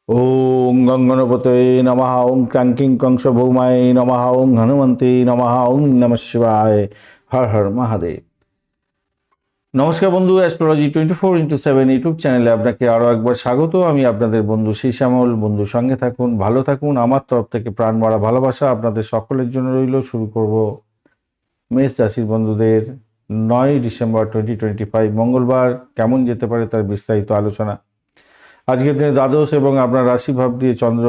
ওং গঙ্গনপতয়ে নমঃ ওং ক্রাঙ্কিং কংস ভৌমায় নমঃ ওং হনুমন্তে নমঃ ওং নমঃ শিবায়। হর হর মহাদেব। নমস্কার বন্ধু, অ্যাস্ট্রোলজি 24x7 ইউটিউব চ্যানেলে আপনাকে আরও একবার স্বাগত। আমি আপনাদের বন্ধু শ্যামল। বন্ধু সঙ্গে থাকুন, ভালো থাকুন। আমার তরফ থেকে প্রাণ ভরা ভালোবাসা আপনাদের সকলের জন্য রইল। শুরু করব মেষ রাশির বন্ধুদের 9 ডিসেম্বর 2025 মঙ্গলবার কেমন যেতে পারে তার বিস্তারিত আলোচনা। আজকের দিনে দ্বাদশ এবং আপনার রাশিভাব দিয়ে চন্দ্র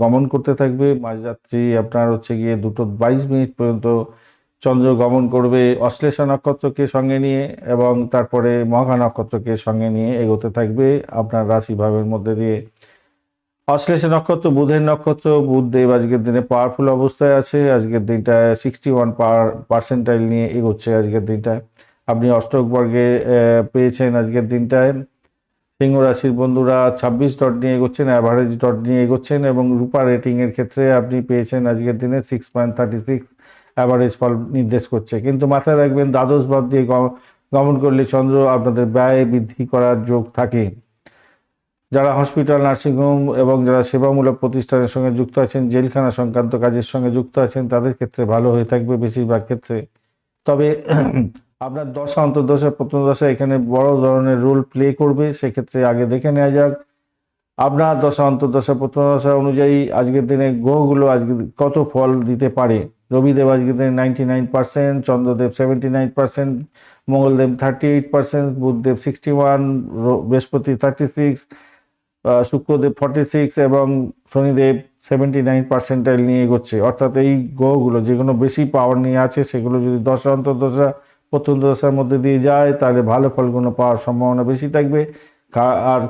গমন করতে থাকবে। মাঝরাত্রি আপনার গিয়ে 2:22 পর্যন্ত চন্দ্র গমন করবে অশ্লেষা নক্ষত্রকে সঙ্গে নিয়ে, এবং তারপরে মঘা নক্ষত্রকে সঙ্গে নিয়ে এগোতে থাকবে আপনার রাশিভাবের মধ্যে দিয়ে। অশ্লেষা নক্ষত্র বুধের নক্ষত্র। বুধদেব আজকের দিনে পাওয়ারফুল অবস্থায় আছে। আজকের দিনটা 61% নিয়ে এগোচ্ছে। আজকের দিনটায় আপনি অষ্টক বর্গে পেয়েছেন। আজকের দিনটায় সিংহ রাশির বন্ধুরা 26 ডট নিয়ে এগোচ্ছেন, অ্যাভারেজ ডট নিয়ে এগোচ্ছেন, এবং রূপা রেটিংয়ের ক্ষেত্রে আপনি পেয়েছেন আজকের দিনে 6.36 অ্যাভারেজ ফল নির্দেশ করছে। কিন্তু মাথায় রাখবেন, দ্বাদশ ভাব দিয়ে গমন করলে চন্দ্র আপনাদের ব্যয় বৃদ্ধি করার যোগ থাকে। যারা হসপিটাল, নার্সিংহোম এবং যারা সেবামূলক প্রতিষ্ঠানের সঙ্গে যুক্ত আছেন, জেলখানা সংক্রান্ত কাজের সঙ্গে যুক্ত আছেন, তাদের ক্ষেত্রে ভালো হয়ে থাকবে বেশিরভাগ ক্ষেত্রে। তবে আপনার দশা, অন্তর্দশা, প্রত্যন্তদশা এখানে বড় ধরনের রোল প্লে করবে। সেক্ষেত্রে আগে দেখে নেওয়া যাক আপনার দশা, অন্তর্দশা, প্রত্যন্তদশা অনুযায়ী আজকের দিনে গ্রহগুলো আজকে কত ফল দিতে পারে। রবিদেব আজকের দিনে 99%, চন্দ্রদেব 79%, মঙ্গলদেব 38%, বুধদেব 61, বৃহস্পতি 36, শুক্রদেব 46 এবং শনিদেব 79% নিয়ে এগোচ্ছে। অর্থাৎ এই গ্রহগুলো যেগুলো বেশি পাওয়ার নিয়ে আছে, সেগুলো যদি দশা, অন্তর্দশা, প্রত্যন্তদশার মধ্যে দিয়ে যায়, তাহলে ভালো ফলগুলো পাওয়ার সম্ভাবনা বেশি থাকবে। আর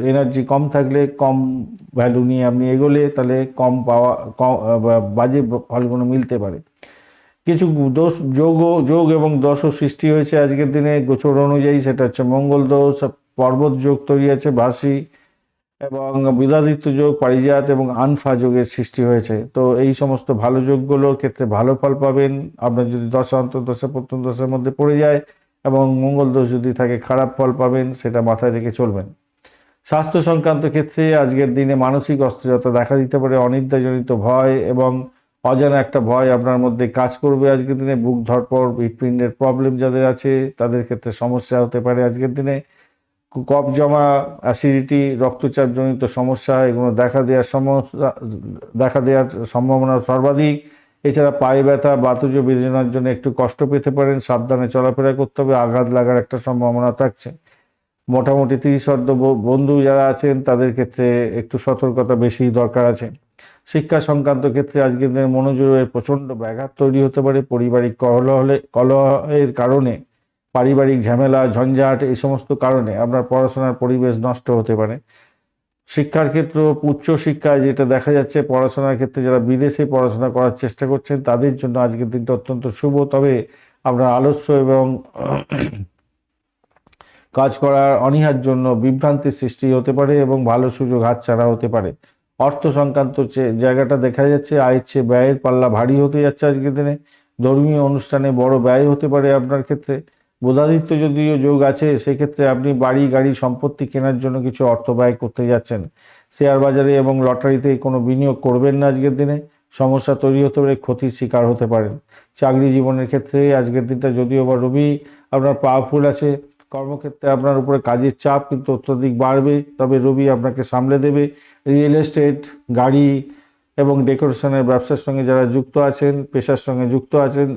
এনার্জি কম থাকলে, কম ভ্যালু নিয়ে আপনি এগোলে, তাহলে কম পাওয়া, কম বাজে ফলগুলো মিলতে পারে। কিছু দোষ, যোগ এবং দোষও সৃষ্টি হয়েছে আজকের দিনে গোচর অনুযায়ী। সেটা হচ্ছে মঙ্গল দোষ, পর্বত যোগ তৈরি আছে, ভাসি এবং বিদাদিত্য যোগ, পারিজাত এবং আনফা যোগের সৃষ্টি হয়েছে। তো এই সমস্ত ভালো যোগগুলোর ক্ষেত্রে ভালো ফল পাবেন। আপনার যদি দশা, অন্তর্দশা, প্রত্যন্তদশার মধ্যে পড়ে যায় এবং মঙ্গল দোষ যদি থাকে, খারাপ ফল পাবেন। সেটা মাথায় রেখে চলবেন। স্বাস্থ্য সংক্রান্ত ক্ষেত্রে আজকের দিনে মানসিক অস্থিরতা দেখা দিতে পারে। অনিদ্রাজনিত ভয় এবং অজানা একটা ভয় আপনার মধ্যে কাজ করবে আজকের দিনে। বুক ধড়ফড়, হৃৎপিণ্ডের প্রবলেম যাদের আছে, তাদের ক্ষেত্রে সমস্যা হতে পারে আজকের দিনে। কফ জমা, অ্যাসিডিটি, রক্তচাপজনিত সমস্যা এগুলো দেখা দেওয়ার সম্ভাবনা সর্বাধিক। এছাড়া পায়ে ব্যথা, বাতজ বেদনার জন্য একটু কষ্ট পেতে পারেন। সাবধানে চলাফেরা করতে হবে, আঘাত লাগার একটা সম্ভাবনা থাকছে। মোটামুটি 30 বন্ধু যারা আছেন, তাদের ক্ষেত্রে একটু সতর্কতা বেশি দরকার আছে। শিক্ষা সংক্রান্ত ক্ষেত্রে আজকের দিনের মনোযোগের প্রচণ্ড ব্যাঘাত তৈরি হতে পারে। পারিবারিক কলহের কারণে, পারিবারিক ঝামেলা, ঝঞ্ঝাট, এই সমস্ত কারণে আপনার পড়াশোনার পরিবেশ নষ্ট হতে পারে। শিক্ষার ক্ষেত্র, উচ্চশিক্ষায় যেটা দেখা যাচ্ছে, পড়াশোনার ক্ষেত্রে যারা বিদেশে পড়াশোনা করার চেষ্টা করছেন, তাদের জন্য আজকের দিনটা অত্যন্ত শুভ। তবে আপনার আলস্য এবং কাজ করার অনীহার জন্য বিভ্রান্তির সৃষ্টি হতে পারে এবং ভালো সুযোগ হাতছাড়া হতে পারে। অর্থ সংক্রান্ত জায়গাটা দেখা যাচ্ছে, আয়ের চেয়ে ব্যয়ের পাল্লা ভারী হতে যাচ্ছে আজকের দিনে। ধর্মীয় অনুষ্ঠানে বড় ব্যয় হতে পারে আপনার ক্ষেত্রে। বুধাদিত্য যদিও যোগ আছে, সেক্ষেত্রে আপনি বাড়ি, গাড়ি, সম্পত্তি কেনার জন্য কিছু অর্থ ব্যয় করতে যাচ্ছেন। শেয়ার বাজারে এবং লটারিতে কোনো বিনিয়োগ করবেন না আজকের দিনে। সমস্যা তৈরি হতে পারে, ক্ষতির শিকার হতে পারেন। চাকরি জীবনের ক্ষেত্রে আজকের দিনটা যদিও বা রবি আপনার পাওয়ারফুল আছে, কর্মক্ষেত্রে আপনার উপরে কাজের চাপ কিন্তু অত্যধিক বাড়বে, তবে রবি আপনাকে সামলে দেবে। রিয়েল এস্টেট, গাড়ি এবং ডেকোরেশনের ব্যবসার সঙ্গে যারা যুক্ত আছেন, পেশার সঙ্গে যুক্ত আছেন,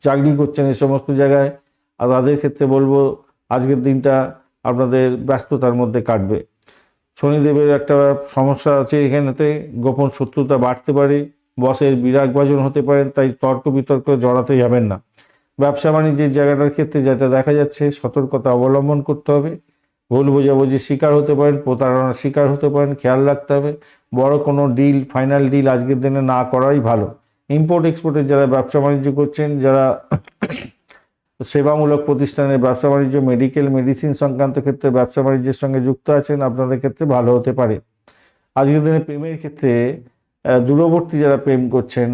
চাকরি করছেন, এই সমস্ত জায়গায়, আর তাদের ক্ষেত্রে বলবো আজকের দিনটা আপনাদের ব্যস্ততার মধ্যে কাটবে। শনিদেবের একটা সমস্যা আছে এখানেতে, গোপন শত্রুতা বাড়তে পারে, বসের বিরাগ ভাজন হতে পারেন, তাই তর্ক বিতর্ক জড়াতে যাবেন না। ব্যবসা বাণিজ্যের জায়গাটার ক্ষেত্রে যেটা দেখা যাচ্ছে, সতর্কতা অবলম্বন করতে হবে। ভুল বোঝাবুঝির শিকার হতে পারেন, প্রতারণার শিকার হতে পারেন, খেয়াল রাখতে হবে। বড় কোনো ডিল, ফাইনাল ডিল আজকের দিনে না করাই ভালো। ইম্পোর্ট এক্সপোর্টের যারা ব্যবসা বাণিজ্য করছেন, যারা সেবামূলক প্রতিষ্ঠানের ব্যবসা বাণিজ্য, মেডিকেল, মেডিসিন সংক্রান্ত ক্ষেত্রে ব্যবসা বাণিজ্যের সঙ্গে যুক্ত আছেন, আপনাদের ক্ষেত্রে ভালো হতে পারে। আজকের দিনে প্রেমের ক্ষেত্রে দূরবর্তী যারা প্রেম করছেন,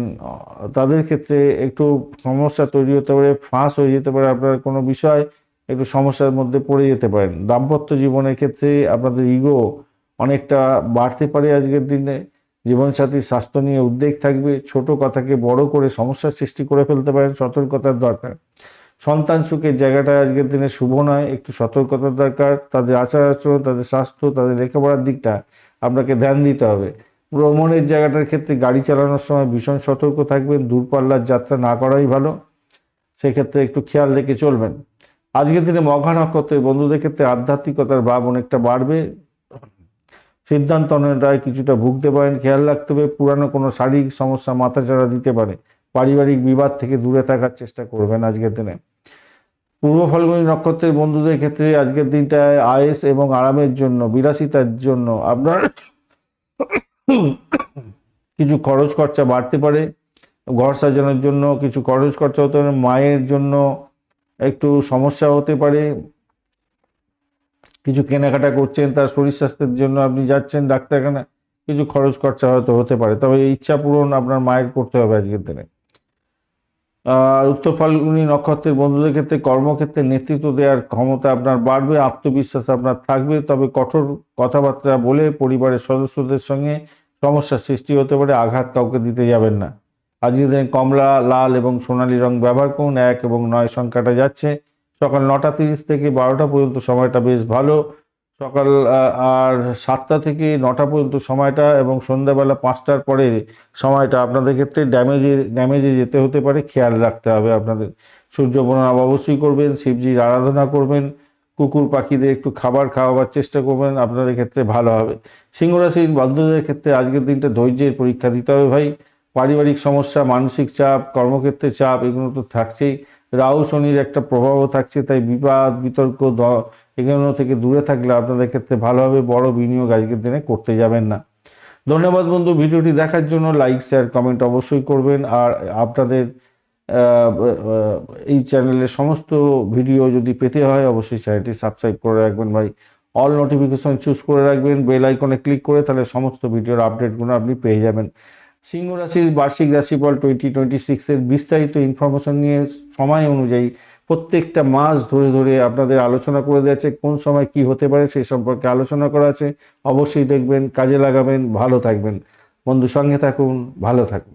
তাদের ক্ষেত্রে একটু সমস্যা তৈরি হতে পারে, ফাঁস হয়ে যেতে পারে আপনার কোনো বিষয়, একটু সমস্যার মধ্যে পড়ে যেতে পারেন। দাম্পত্য জীবনের ক্ষেত্রে আপনাদের ইগো অনেকটা বাড়তে পারে আজকের দিনে। জীবনসাথীর স্বাস্থ্য নিয়ে উদ্বেগ থাকবে, ছোট কথাকে বড় করে সমস্যার সৃষ্টি করে ফেলতে পারেন, সতর্কতার দরকার। সন্তান সুখের জায়গাটা আজকের দিনে শুভ নয়, একটু সতর্কতার দরকার। তাদের আচার আচরণ, তাদের স্বাস্থ্য, তাদের লেখাপড়ার দিকটা আপনাকে ধ্যান দিতে হবে। ভ্রমণের জায়গাটার ক্ষেত্রে গাড়ি চালানোর সময় ভীষণ সতর্ক থাকবেন, দূরপাল্লার যাত্রা না করাই ভালো, সেক্ষেত্রে একটু খেয়াল রেখে চলবেন। আজকের দিনে মঘা নক্ষত্রের বন্ধুদের ক্ষেত্রে আধ্যাত্মিকতার ভাব অনেকটা বাড়বে, সিদ্ধান্ত নেওয়ায় কিছুটা ভুগতে পারেন, খেয়াল রাখতে হবে। পুরানো কোনো শারীরিক সমস্যা মাথাচাড়া দিতে পারে, পারিবারিক বিবাদ থেকে দূরে থাকার চেষ্টা করবেন আজকের দিনে। পূর্ব ফাল্গুনী নক্ষত্রের বন্ধুদের ক্ষেত্রে আজকের দিনটায় আয়েস এবং আরামের জন্য, বিলাসিতার জন্য আপনার কিছু খরচ খরচা বাড়তে পারে। ঘর সাজানোর জন্য কিছু খরচ খরচা হতে পারে, মায়ের জন্য একটু সমস্যা হতে পারে। কিছু কেনাকাটা করছেন, তার শরীর স্বাস্থ্যের জন্য আপনি যাচ্ছেন ডাক্তারখানা, কিছু খরচ খরচা হয়তো হতে পারে, তবে এই ইচ্ছা পূরণ আপনার মায়ের করতে হবে আজকের দিনে। আর উত্তর ফাল্গুনী নক্ষত্রের বন্ধুদের ক্ষেত্রে কর্মক্ষেত্রে নেতৃত্ব দেওয়ার ক্ষমতা আপনার বাড়বে, আত্মবিশ্বাস আপনার থাকবে, তবে কঠোর কথাবার্তা বলে পরিবারের সদস্যদের সঙ্গে সমস্যার সৃষ্টি হতে পারে, আঘাত কাউকে দিতে যাবেন না। আজকের দিনে কমলা, লাল এবং সোনালী রং ব্যবহার করুন। 1 এবং 9 সংখ্যাটা যাচ্ছে। সকাল 9টা 30 থেকে 12টা পর্যন্ত সময়টা বেশ ভালো। সকাল আর 7টা থেকে 9টা পর্যন্ত সময়টা, এবং সন্ধ্যাবেলা 5টার পরে সময়টা আপনাদের ক্ষেত্রে ড্যামেজে যেতে হতে পারে, খেয়াল রাখতে হবে আপনাদের। সূর্য প্রণাম অবশ্যই করবেন, শিবজির আরাধনা করবেন, কুকুর পাখিদের একটু খাবার খাওয়াবার চেষ্টা করবেন, আপনাদের ক্ষেত্রে ভালো হবে। সিংহ রাশির বন্ধুদের ক্ষেত্রে আজকের দিনটা ধৈর্যের পরীক্ষা দিতে হবে ভাই। পারিবারিক সমস্যা, মানসিক চাপ, কর্মক্ষেত্রে চাপ, এগুলো তো থাকছেই। রাহু শনির একটা প্রভাবও থাকছে, তাই বিবাদ বিতর্ক এগুলো থেকে দূরে থাকলে আপনাদের ক্ষেত্রে ভালো হবে। বড় বিনিয়োগ আজকের দিনে করতে যাবেন না। ধন্যবাদ বন্ধু, ভিডিওটি দেখার জন্য। লাইক শেয়ার কমেন্ট অবশ্যই করবেন। আর আপনাদের এই চ্যানেলের সমস্ত ভিডিও যদি পেতে হয় অবশ্যই চ্যানেলটি সাবস্ক্রাইব করে রাখবেন ভাই। অল নোটিফিকেশন চুজ করে রাখবেন, বেল আইকনে ক্লিক করে, তাহলে সমস্ত ভিডিওর আপডেটগুলো আপনি পেয়ে যাবেন। সিংহ রাশির বার্ষিক রাশিফল 2026-এর বিস্তারিত ইনফরমেশন নিয়ে সময় অনুযায়ী প্রত্যেকটা মাস ধরে ধরে আপনাদের আলোচনা করে দেওয়া আছে। কোন সময় কি হতে পারে সেই সম্পর্কে আলোচনা করা আছে, অবশ্যই দেখবেন, কাজে লাগাবেন, ভালো থাকবেন বন্ধু। সঙ্গে থাকুন, ভালো থাকুন।